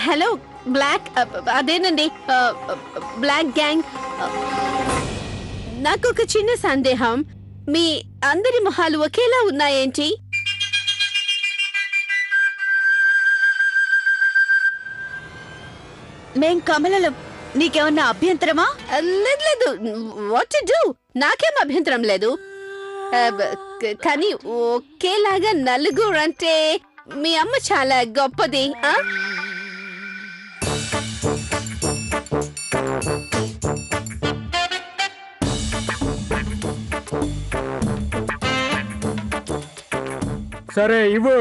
Hello black అదేనండి black gang. నాకు ఒక చిన్న సందేహం, మీ అందరి మొహాలు ఒకేలా ఉన్నాయేంటి? మేం కమలలం, నీకేమన్నా అభ్యంతరమా? లేదు లేదు, వాట్ టు డూ, నాకేం అభ్యంతరం లేదు. కానీ ఒకేలాగా నలుగురు అంటే మీ అమ్మ చాలా గొప్పది. సరే ఇవ్వు.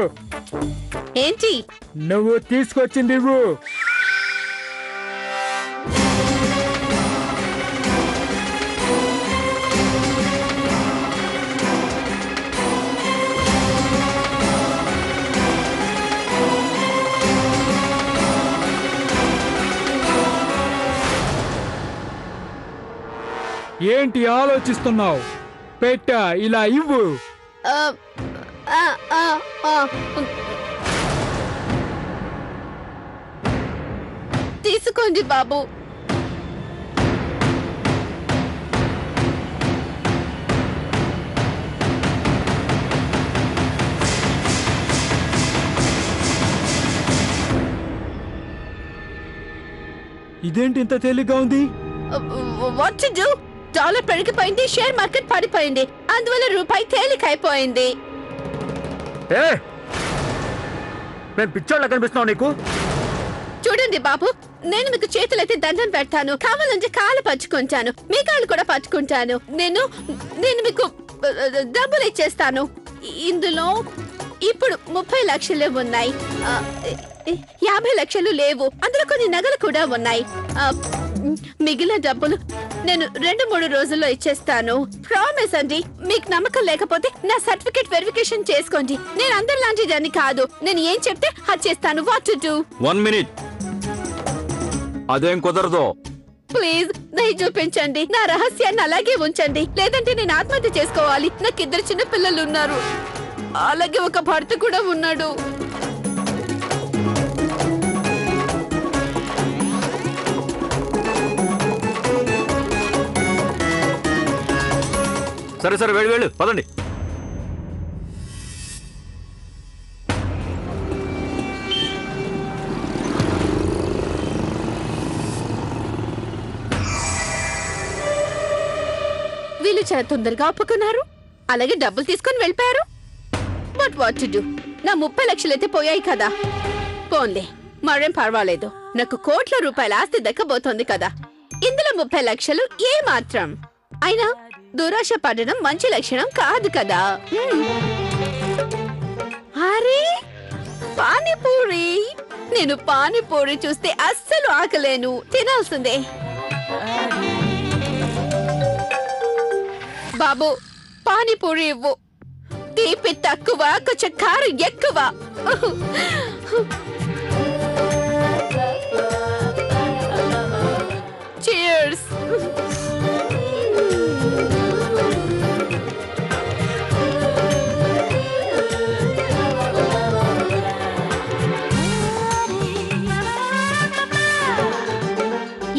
ఏంటి? నువ్వు తీసుకొచ్చింది ఇవ్వు. ఏంటి ఆలోచిస్తున్నావు? పెట్ట ఇలా ఇవ్వు. తీసుకోండి బాబు. ఇదేంటి ఇంత తేలిగ్గా ఉంది? What to do? డాలర్ పెరిగిపోయింది, షేర్ మార్కెట్ పడిపోయింది, అందువల్ల రూపాయి తేలికైపోయింది. పిచ్చోళ్ళ కనిపిస్తున్నావు నీకు? చూడండి బాబు, నేను మీకు చేతులైతే దండం పెడతాను, కావాలంటే కాళ్ళు పట్టుకుంటాను, మీ కాళ్ళు కూడా పట్టుకుంటాను. నేను మీకు డబ్బులు ఇచ్చేస్తాను. ఇందులో ఇప్పుడు 30 లక్షలు ఉన్నాయి, 50 లక్షలు లేవు, అందులో కొన్ని నగలు కూడా ఉన్నాయి. మిగిలిన డబ్బులు నేను 2-3 రోజుల్లో ఇచ్చేస్తాను. ప్రామిస్ అండి. మీకు నమ్మకం లేకపోతే నా సర్టిఫికేట్ వెరిఫికేషన్ చేసుకోండి. నేను అందరిలాంటి దాన్ని కాదు, నేను ఏం చెప్తే అది చేస్తాను. What to do? 1 మినిట్. అదేం కుదరదు. ప్లీజ్ దయ చూపించండి, నా రహస్యాన్ని అలాగే ఉంచండి, లేదంటే నేను ఆత్మహత్య చేసుకోవాలి. నాకు 2 చిన్న పిల్లలు ఉన్నారు, అలాగే ఒక భర్త కూడా ఉన్నాడు. సరే సరే వెళ్ళు పదండి. వీళ్ళు చాలా తొందరగా ఒప్పుకున్నారు, అలాగే డబ్బులు తీసుకొని వెళ్ళిపోయారు. But what to do? నా 30 లక్షలు అయితే పోయాయి కదా. పోన్లే, మరేం పర్వాలేదు, నాకు కోట్ల రూపాయల ఆస్తి దక్కబోతోంది కదా. ఇందులో 30 లక్షలు ఏ మాత్రం. అయినా దురాశ పడడం మంచి లక్షణం కాదు కదా. అరే పానీపూరి, నేను పానీపూరి చూస్తే అస్సలు ఆకలేను, తినాల్సిందే. బాబు పానీపూరి ఇవ్వు. తీపి తక్కువ, కొంచెం కారం ఎక్కువ. Cheers.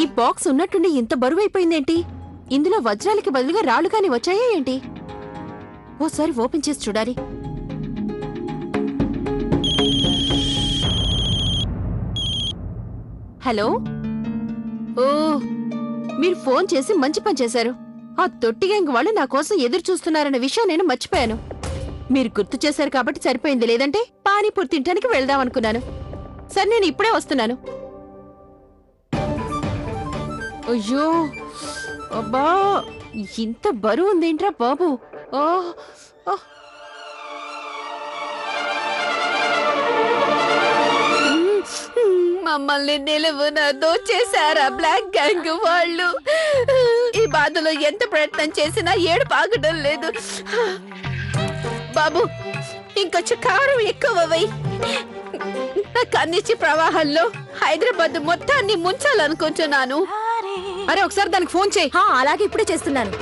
ఈ బాక్స్ ఉన్నట్టుండి ఇంత బరువైపోయిందేంటి? ఇందులో వజ్రాలకి బదులుగా రాళ్ళు కాని వచ్చాయా ఏంటి? ఓసారి ఓపెన్ చేసి చూడాలి. హలో, ఓ మీరు ఫోన్ చేసి మంచి పని చేశారు. ఆ తొట్టి గ్యాంగ్ వాళ్ళు నా కోసం ఎదురు చూస్తున్నారన్న విషయం నేను మర్చిపోయాను. మీరు గుర్తు చేశారు కాబట్టి సరిపోయింది, లేదంటే పానీపూరి తినడానికి వెళ్దాం అనుకున్నాను. సరే నేను ఇప్పుడే వస్తున్నాను. అయ్యో అబ్బా, ఇంత బరువు ఉందేంట్రా బాబు. మమ్మల్ని నిలువున దోచేశారా బ్లాక్ గ్యాంగ్ వాళ్ళు. ఈ బాధలో ఎంత ప్రయత్నం చేసినా ఏడుపు ఆగడం లేదు. బాబు ఇంకొంచెం కారం ఎక్కువై నా కన్నిచ్చి ప్రవాహంలో హైదరాబాద్ మొత్తాన్ని ముంచాలనుకుంటున్నాను. అరే ఒకసారి దానికి ఫోన్ చేయి. అలాగే ఇప్పుడే చేస్తున్నాను.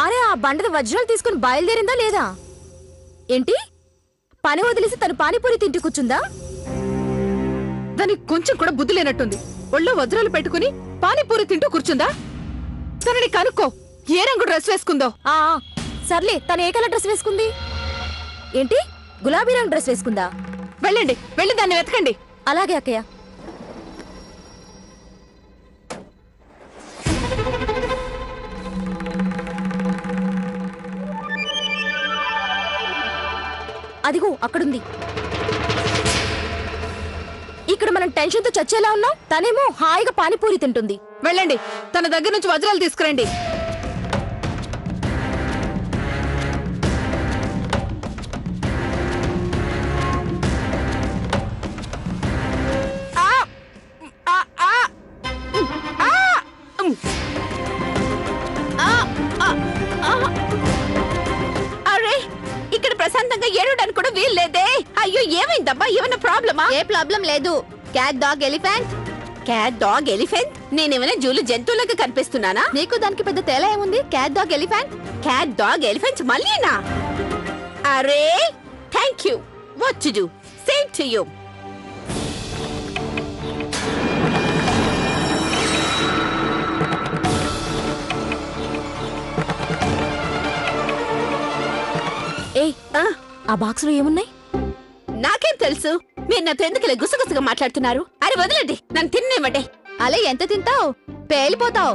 అరే ఆ బండద వజ్రాలు తీసుకుని బయలుదేరిందా లేదా? ఏంటి పని వదిలేసి తను పానీపూరి తింటూ కూర్చుందా? దానికి కొంచెం కూడా బుద్ధి లేనట్టుంది. ఒళ్ళో వజ్రాలు పెట్టుకుని పానీపూరి తింటూ కూర్చుందా? తనని కనుక్కో, ఏ రంగు డ్రెస్ వేసుకుందో. సర్లే, తను ఏ కలర్ డ్రెస్ వేసుకుంది? ఏంటి, గులాబీ రంగు డ్రెస్ వేసుకుందా? వెళ్ళండి, వెళ్ళి దాన్ని వెతకండి. అలాగే అక్కయ్య. అదిగో అక్కడుంది. ఇక్కడ మనం టెన్షన్ తో చచ్చేలా ఉన్నాం, తనేమో హాయిగా పానీపూరి తింటుంది. వెళ్ళండి, తన దగ్గర నుంచి వజ్రాలు తీసుకురండి. అరే, ఇక్కడ ప్రశాంతంగా ఏడవడానికి కూడా వీల్లేదే. అయ్యో, ఏమైందబ్బా? ఏమైనా ప్రాబ్లమా? ఏ ప్రాబ్లం లేదు. Cat, dog, elephant. Cat, dog, elephant? నేనేమైనా జూలు జంతువులకు కనిపిస్తున్నానా? నీకు దానికి పెద్ద తేడా ఏముంది? Cat, dog, elephant. Cat, dog, elephant మళ్ళీనా? అరే, thank you. What to do? Same to you. ఏయ్, ఆ బాక్స్ లో ఏమున్నాయి? నాకేం తెలుసు? మీరు నాతో ఎందుకు ఇలా గుసగుసగా మాట్లాడుతున్నారు? అరే వదలండి, నన్ను తిన్నేమంటే. అలా ఎంత తింటావు? పేలిపోతావు.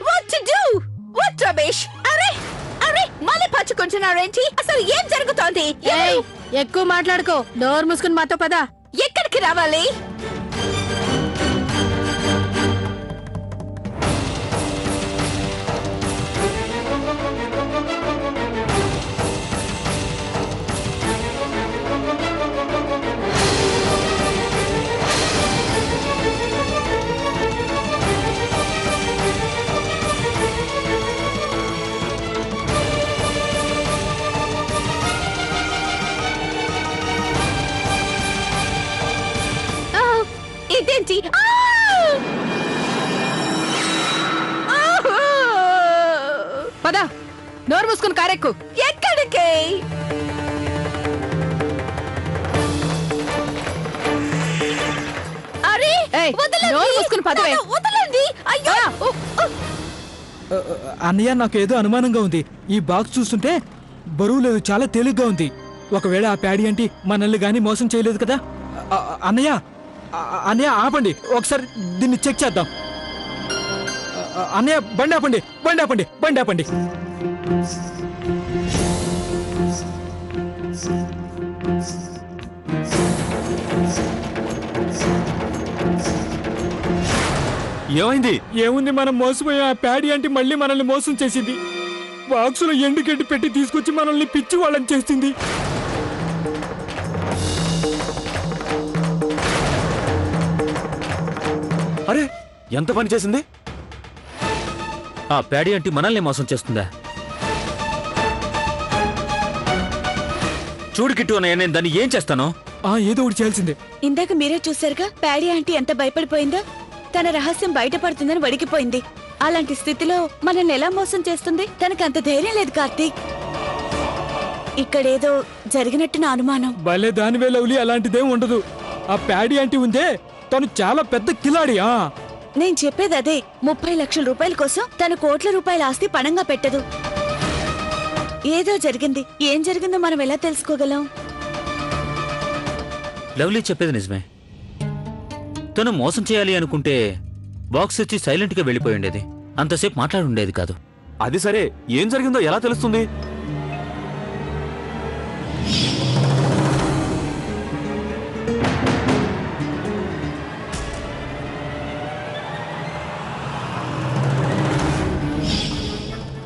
What to do? What rubbish? అరే అరే, మళ్ళీ పచ్చుకుంటున్నారేంటి? అసలు ఏం జరుగుతోంది? ఎక్కువ మాట్లాడుకో, డోర్ మూసుకుని మాతో పద. ఎక్కడికి రావాలి? ఇదేంటి? పద, డోర్ మూసుకుని కారెక్కు. ఎక్కడికి? అరే ఏయ్, వదలండి. నోరు మూసుకుని పదవే. నన్ను వదలండి. అయ్యో. అన్నయ్య, నాకు ఏదో అనుమానంగా ఉంది. ఈ బాక్స్ చూస్తుంటే బరువు లేదు, చాలా తేలిగ్గా ఉంది. ఒకవేళ ఆ ప్యాడీ అంటే మనల్ని గానీ మోసం చేయలేదు కదా? అన్నయ్య, అన్నయ్య ఆపండి, ఒకసారి దీన్ని చెక్ చేద్దాం. అన్నయ్య, బండి ఆపండి, బండి ఆపండి, బండి ఆపండి. ఏమైంది? ఏముంది, మనం మోసపోయాం. ఆ ప్యాడీ అంటే మళ్ళీ మనల్ని మోసం చేసింది. బాక్సులో ఎండుగడ్డి పెట్టి తీసుకొచ్చి మనల్ని పిచ్చి వాళ్ళని చేసింది. అరే, ఎంత పని చేసింది? ఆ ప్యాడీ అంటే మనల్ని మోసం చేస్తుందా? చూడు కిట్టు అన్నయ్య, నేను దాన్ని ఏం చేస్తాను? ఏదో ఒకటి చేయాల్సిందే. ఇందాక మీరే చూశారుగా, ప్యాడీ ఆంటీ ఎంత భయపడిపోయిందో. తన రహస్యం బయటపడుతుందని వడికిపోయింది. అలాంటి స్థితిలో మనల్ని ఎలా మోసం చేస్తుంది? తనకు అంత ధైర్యం లేదు కార్తీక్. ఇక్కడేదో జరిగినట్టు నా అనుమానం. భలే దానివే లవ్లీ, అలాంటిదేం ఉండదు. ఆ ప్యాడీ అంటే ఉందే, తను చాలా పెద్ద కిలాడి. నేను చెప్పేది అదే. 30 లక్షల రూపాయల కోసం తన కోట్ల రూపాయల ఆస్తి పణంగా పెట్టదు. ఏదో జరిగింది. ఏం జరిగిందో మనం ఎలా తెలుసుకోగలం? లవ్లీ చెప్పేది నిజమే. తను మోసం చేయాలి అనుకుంటే బాక్స్ ఇచ్చి సైలెంట్ గా వెళ్ళిపోయి ఉండేది. అంతసేపు మాట్లాడి ఉండేది కాదు. అది సరే, ఏం జరిగిందో ఎలా తెలుస్తుంది?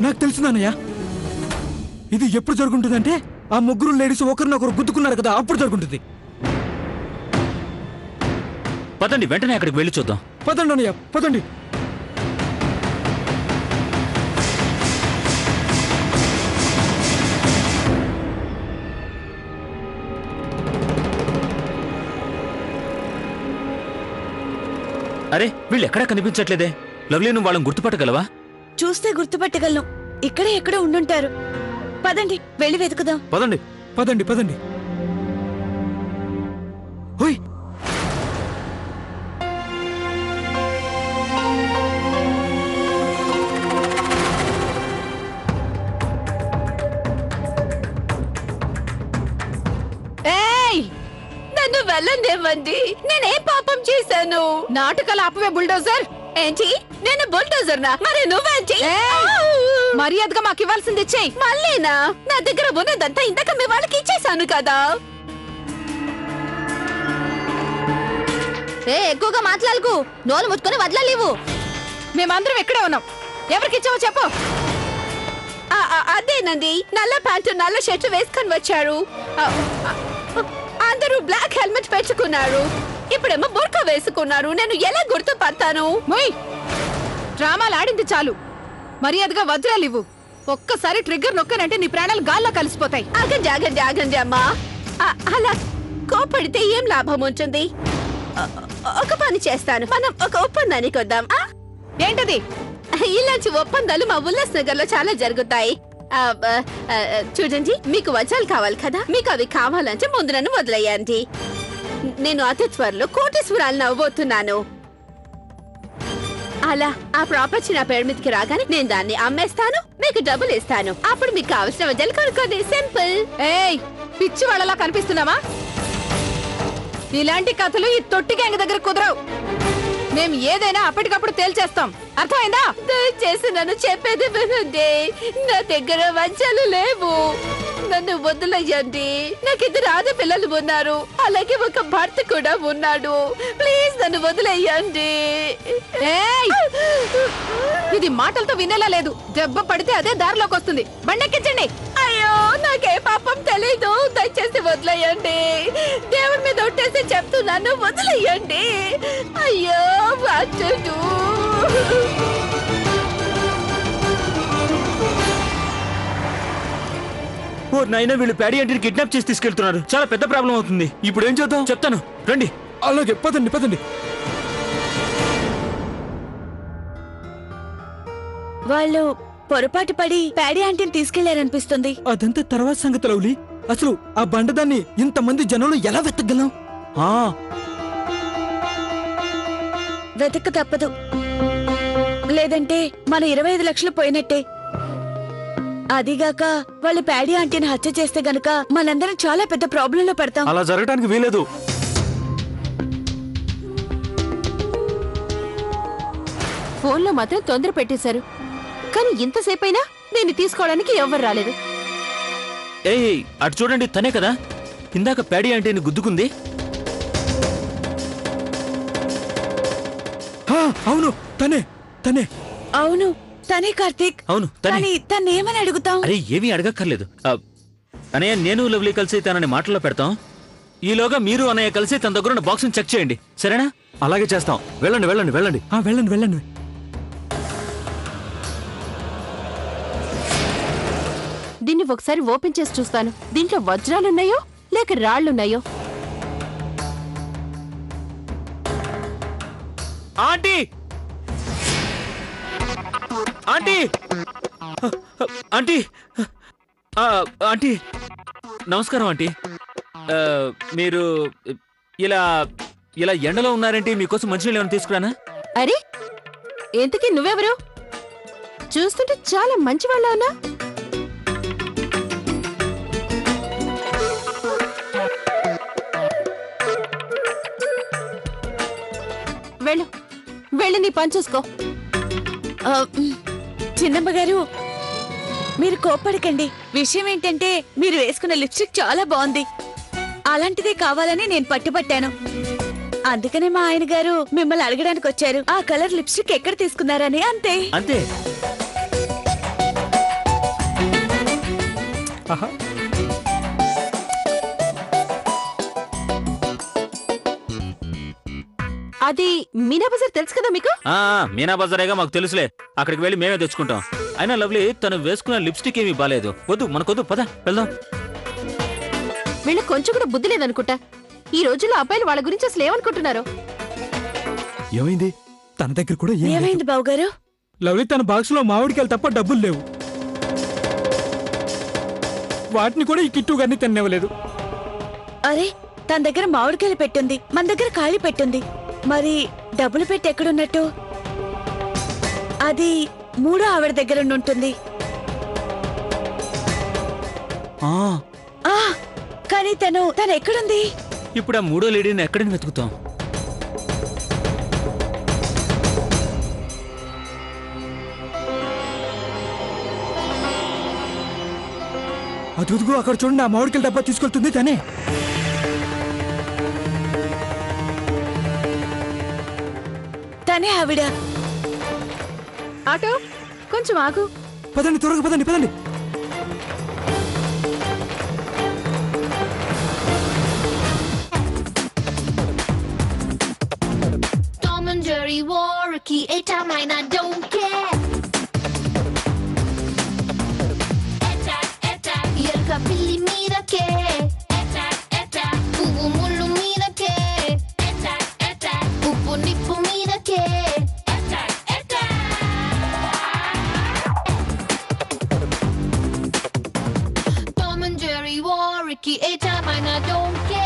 నాకు తెలుసునానయ్యా, ఇది ఎప్పుడు జరుగుంటుందంటే ఆ ముగ్గురు లేడీస్ ఒకరినొకరు గుద్దుకున్నారు కదా, అప్పుడు జరుగుంటుంది. పదండి, వెంటనే అక్కడికి వెళ్ళి చూద్దాం. పదండి అన్నయ్య, పదండి. అరే, వీళ్ళు ఎక్కడా కనిపించట్లేదే. లవ్లీ, నువ్వు వాళ్ళని గుర్తుపట్టగలవా? చూస్తే గుర్తుపట్టగలను. ఇక్కడే ఎక్కడో ఉండుంటారు. పదండి వెళ్ళి వెతుకుదాం. పదండి. పదండి పదండి. హోయ్, ఏయ్, నన్ను వెళ్ళనివ్వండి. నేనేం పాపం చేశాను? నాటకాలు ఆపవే బుల్డోజర్. ఏంటి? నేను బుల్డోజర్ నా? మరి నువ్వేంటి? ఏయ్, మర్యాదగా మాకు ఇవ్వాల్సింది ఇచ్చేయ్. మళ్ళీనా? నా దగ్గర ఉన్నదంతా ఇందాక మీ వాళ్ళకి ఇచ్చేసాను కదా. ఎక్కువగా మాట్లాడకు. నోరు ముట్టుకొని వదలలేవు. మేమందరం ఎక్కడే ఉన్నాం. ఎవరికి ఇచ్చావో చెప్పు. అదేనండి, నల్ల ప్యాంటు నల్ల షర్ట్ వేసుకొని వచ్చారు. ఆ, ఆ, అందరూ బ్లాక్ హెల్మెట్ పెట్టుకున్నారు. ఇప్పుడేమో బుర్కా వేసుకున్నారు. నేను ఎలా గుర్తుపడతాను? మొయ్, డ్రామాలు ఆడింది చాలు. మర్యాదగా వజ్రాలు ఇవ్వు. ఒక్కసారి ట్రిగ్గర్ నొక్కనంటే నీ ప్రాణాలు గాల్లో కలిసిపోతాయి. ఆగండి ఆగండి ఆగండి అమ్మా. అలా కోపడితే ఏం లాభం ఉంటుంది? ఒక పని చేస్తాను. మనం ఒక ఒప్పందానికి వద్దాం. ఏంటది? ఇలాంటి ఒప్పందాలు మా ఉల్లాస్ నగర్ లో చాలా జరుగుతాయి. చూడండి, మీకు వజ్రాలు కావాలి కదా, మీకు అవి కావాలంటే ముందు నన్ను వదిలేయండి. నేను అతి త్వరలో కోటీశ్వరాలను అవ్వబోతున్నాను. అలా ఆ ప్రాపర్టీ నా పేరు మీదకి రాగానే నేను దాన్ని అమ్మేస్తాను, మీకు డబ్బులు ఇస్తాను. అప్పుడు మీకు కావాల్సిన వజ్రాలు కొనుక్కోండి. సింపుల్. ఏయ్, పిచ్చి వాళ్ళలా కనిపిస్తున్నావా? ఇలాంటి కథలు ఈ తొట్టి గ్యాంగ్ దగ్గర కుదరవు. మేము ఏదైనా అప్పటికప్పుడు తేల్చేస్తాం. అర్థమైందా? దయచేసి నన్ను చెప్పేది వినండి. నా దగ్గర వజ్రాలు లేవు. నన్ను వదిలేయండి. నాకు 2 ఆడపిల్లలు ఉన్నారు, అలాగే ఒక భర్త కూడా ఉన్నాడు. ప్లీజ్ నన్ను వదిలేయండి. ఏయ్, ఇది మాటలతో వినేలా లేదు. దెబ్బ పడితే అదే దారిలోకి వస్తుంది. బండెక్కించండి. అయ్యో, నాకే పాపం తెలీదు. దయచేసి వదిలేయండి. దేవుడి మీద ఒట్టేసి చెప్తున్నాను, వదిలేయండి. అయ్యో, what to do? ఓ నాయనా, వీళ్ళు ప్యాడీ ఆంటీని కిడ్నాప్ చేసి తీసుకెళ్తున్నారు. చాలా పెద్ద ప్రాబ్లం అవుతుంది. ఇప్పుడు ఏం చేద్దాం? చెప్తాను, రండి. అలాగే పదండి పదండి. వాళ్ళు పొరపాటు పడి ప్యాడీ ఆంటీని తీసుకెళ్లారనిపిస్తుంది. అదంతా తర్వాత సంగతి లవ్లీ. అసలు ఆ బండదాన్ని ఇంతమంది జనంలో ఎలా వెతకగలం? ఆ, వెతక తప్పదు. లేదంటే మన 25 లక్షలు పోయినట్టే. అదిగాక వాళ్ళు ప్యాడీ ఆంటీని హత్య చేస్తే గనుక మనందరం చాలా పెద్ద ప్రాబ్లంలో పడతాం. అలా జరగడానికి వీలేదు. ఫోన్లో మాత్రం తొందర పెట్టేశారు. కానీ ఇంతసేపైనా దీన్ని తీసుకోవడానికి ఎవ్వరు రాలేదు. ఏయ్, అటు చూడండి, తనే కదా ఇందాక ప్యాడీ ఆంటీని గుద్దుకుంది. అవును, తనే తనే. అవును, తనే కార్తీక్. అవును, తనే. కానీ తన్నేమని అడుగుతాం? అరే, ఏమీ అడగక్కర్లేదు. అనయ్య, నేను లవ్లీ కలిసి తనని మాటల్లో పెడతాం. ఈలోగా మీరు అన్నయ్య కలిసి తన దగ్గర ఉన్న బాక్స్ చెక్ చేయండి, సరేనా? అలాగే చేస్తాం. వెళ్ళండి వెళ్ళండి వెళ్ళండి. వెళ్ళండి వెళ్ళండి. దీన్ని ఒకసారి ఓపెన్ చేసి చూస్తాను. దీంట్లో వజ్రాలున్నాయో లేక రాళ్లున్నాయో. ఆంటీ, ఆంటీ, ఆంటీ, ఆంటీ, నమస్కారం ఆంటీ. మీరు ఇలా ఇలా ఎండలో ఉన్నారంటే మీకోసం మంచినీళ్ళు ఏమైనా తీసుకురానా? అరే, ఎంతకీ నువ్వెవరు? చూస్తుంటే చాలా మంచి వాళ్ళ ఉన్నా. వెళ్ళు, వెళ్ళి నీ పని చూసుకో. చిన్నమ్మ గారు, మీరు కోప్పడకండి. విషయం ఏంటంటే మీరు వేసుకున్న లిప్స్టిక్ చాలా బాగుంది. అలాంటిదే కావాలని నేను పట్టుపట్టాను. అందుకనే మా ఆయన గారు మిమ్మల్ని అడగడానికి వచ్చారు. ఆ కలర్ లిప్స్టిక్ ఎక్కడ తీసుకున్నారని. అంతే అంతే. అది మీనా బజార్ తెలుసు కదా మీకు? మీనా బజారేగా, మాకు తెలుసులే. అక్కడికి వెళ్ళి మేమే తెచ్చుకుంటాం. అయినా లవ్లీ, తను వేసుకున్న లిప్స్టిక్ ఏమీ బాలేదు. వద్దు, మనకొద్దు, పద వెళ్దాం. వీళ్ళకి కొంచెం కూడా బుద్ధి లేదనుకుంటా. ఈ రోజుల్లో అబ్బాయిలు వాళ్ళ గురించి అసలు ఏమనుకుంటున్నారు? ఏమైంది? తన దగ్గర కూడా ఏం లేదు. ఏమైంది బావగారు? లవ్లీ తన బాక్స్లో మామిడికాయలు తప్ప డబ్బులు లేవు. వాటిని కూడా ఈ కిట్టు గారిని తిననివ్వలేదు. అరే తన దగ్గర మామిడికాయలు పెట్టుంది, మన దగ్గర ఖాళీ పెట్టుంది. మరి డబ్బులు పెట్టి ఎక్కడున్నట్టు? అది మూడో ఆవిడ దగ్గర ఉంటుంది. ఆ, కానీ తను ఎక్కడుంది? ఇప్పుడు ఆ మూడో లేడీని ఎక్కడిని వెతుకుతాం? అదుగుో అక్కడ చూడండి, ఆ మామిడికాయల డబ్బా తీసుకెళ్తుంది తనే. తనే ఆవిడ. ఆటో కొంచెం ఆగు. పదండి, త్వరగా పదండి, పదండి. Tom and Jerry war a key, a time I don't care. Attack, attack, yerka pilli mira ke. Attack, attack, puvu mullu mira ke. Attack, attack, uppu nippu mira ke. Attack, attack. Tom and Jerry war a key, a time I don't care.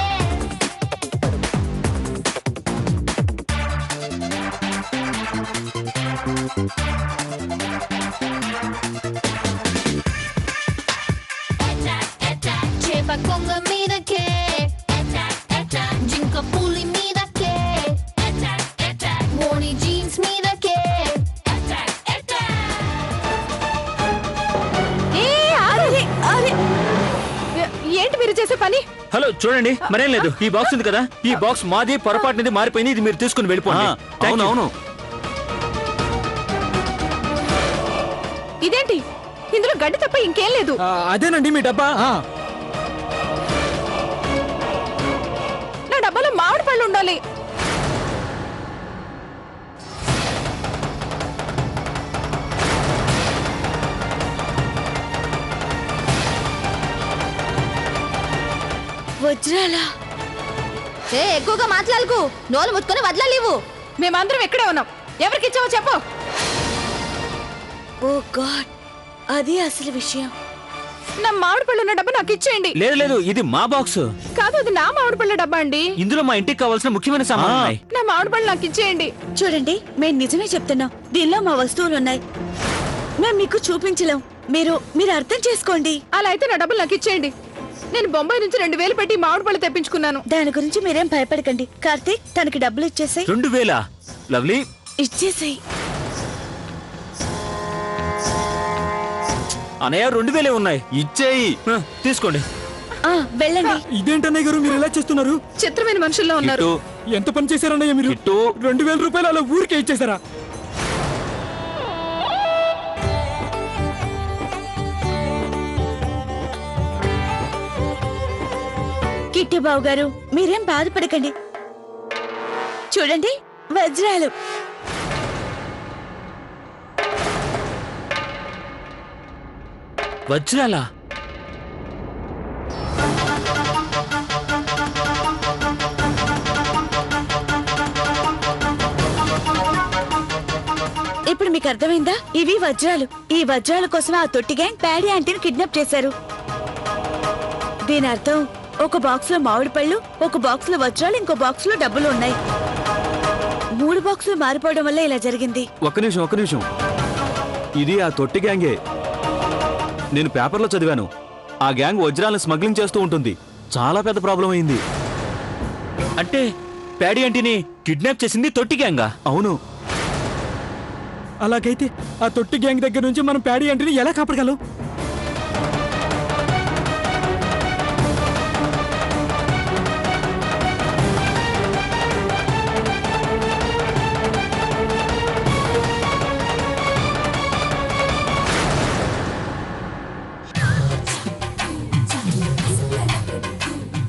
చేప కొంగ మీదకే, జింక పులి మీదకే, మోని jeans మీదకే. ఏంటి మీరు చేసే పని? హలో చూడండి, మరేం లేదు. ఈ బాక్స్ ఉంది కదా, ఈ బాక్స్ మాది, పొరపాటునిది మారిపోయింది. ఇది మీరు తీసుకుని వెళ్ళిపోండి. అవును. ఇదేంటి ఇందులో గడ్డి తప్ప ఇంకేం లేదు. అదేనండి మీ డబ్బా. నా డబ్బాలో మామిడి పళ్ళు ఉండాలి. వజ్రాలా? ఎక్కువగా మాట్లాడకు, నోరు ముట్టుకొని వదలలేవు. మేమందరం ఎక్కడే ఉన్నాం. ఎవరికి ఇచ్చావో చెప్పు. ఓ గాడ్, అది అసలు విషయం. నా మామిడి పళ్ళు ఉన్న డబ్బా నాకు ఇచ్చేయండి. లేదు, ఇది మా బాక్స్. కాదు, అది నా మామిడి పళ్ళ డబ్బా అండి. ఇందులో మా ఇంటికి కావాల్సిన ముఖ్యమైన సామాన్లు ఉన్నాయి. నా మామిడి పళ్ళు నాకు ఇచ్చేయండి. చూడండి, మేము నిజమే చెప్తున్నాం. దీనిలో మా వస్తువులు ఉన్నాయి. మేము మీకు చూపించలేం. మీరు అర్థం చేసుకోండి. అలా అయితే నా డబ్బులు నాకు ఇచ్చేయండి. నేను బొంబాయి నుంచి 2000 పెట్టి మామిడి పళ్ళు తెప్పించుకున్నాను. దాని గురించి మీరేం భయపడకండి. కార్తీక్, తనకి డబ్బులు ఇచ్చేసాయి. 2000? లవ్లీ, ఇచ్చేసాయి. అనయ్య 2000 ఉన్నాయి, ఇచ్చేయి. తీసుకోండి. వెళ్ళండి. ఇదేంటన్నయ్య గారు మీరు ఎలా చేస్తున్నారు? చిత్రమైన మనుషుల్లో ఉన్నారు. కిట్టు, ఎంత పని చేశారన్నయ్య మీరు? కిట్టు, 2000 రూపాయలు అలా ఊరికే ఇచ్చేసారా? కిట్టి బాబు గారు, మీరేం బాధపడకండి. చూడండి, వజ్రాలు. వజ్రాలా? ఇప్పుడు మీకు అర్థమైందా? ఇవి వజ్రాలు. ఈ వజ్రాల కోసం ఆ తొట్టి గ్యాంగ్ ప్యాడీ ఆంటీని కిడ్నాప్ చేశారు. దీని అర్థం, ఒక బాక్స్ లో మామిడి పళ్ళు, ఒక బాక్స్ లో వజ్రాలు, ఇంకో బాక్స్ లో డబ్బులు ఉన్నాయి. 3 బాక్సులు మారిపోవడం వల్ల ఇలా జరిగింది. ఒక్క నిమిషం. ఇది ఆ తొట్టి గ్యాంగే. నేను పేపర్లో చదివాను. ఆ గ్యాంగ్ వజ్రాలను స్మగ్లింగ్ చేస్తూ ఉంటుంది. చాలా పెద్ద ప్రాబ్లం అయింది. అంటే ప్యాడీ ఆంటీని కిడ్నాప్ చేసింది తొట్టి గ్యాంగా? అవును. అలాగైతే ఆ తొట్టి గ్యాంగ్ దగ్గర నుంచి మనం ప్యాడీ ఆంటీని ఎలా కాపాడగలం?